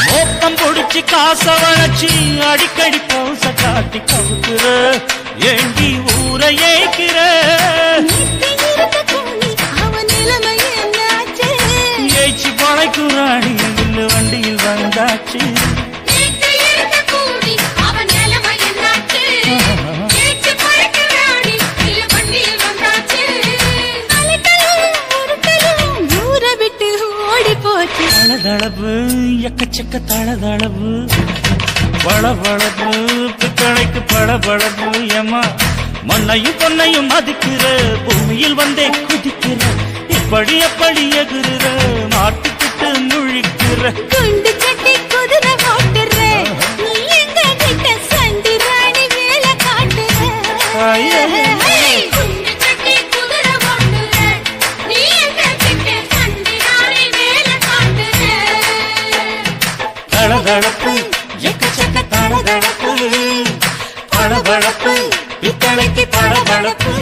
Speaker 9: மோப்பம் பொடிச்சு காச வளைச்சு அடிக்கடி பௌச காட்டி கவுக்குற ஏண்டி ஊரை ஏய்க்கிற
Speaker 3: நேத்து இருந்த கூலி, அவன் நிலைமை என்னாச்சு?
Speaker 9: ஏய்ச்சி பழைக்குறாடி இல்ல வண்டியில் வந்தாச்சு
Speaker 3: நேத்து இருந்த கூலி, அவன் நிலைமை என்னாச்சு? நேற்று பழக்கறாடி, இல்ல வண்டியில் வந்தாச்சு. அலட்டலும், உருட்டலும், ஊரை விட்டு ஓடி போச்சு.
Speaker 9: தளதளவு எக்கச்சக்க தளதளவு பளபளப்பு பித்தளைக்கு பளபளப்பு ஏமா மண்ணையும் பொன்னையும் மதிக்கிற பூமியில் வந்தே குதிக்கிற இப்படி எப்படி எகுற மாட்டுக்கிட்டு முழிக்கிற
Speaker 3: குண்டு சட்டி குதிரை ஓட்டுற. நீ எங்க கிட்ட சண்டி ராணி வேலை காட்டுற. குண்டு சட்டி குதிரை ஓட்டுற. நீ எங்க கிட்ட சண்டி ராணி வேலை காட்டுற.
Speaker 9: தளதளப்பு எக்கச்சக்க தளதளப்பு பளபளப்பு பித்தளைக்கு பளபளப்பு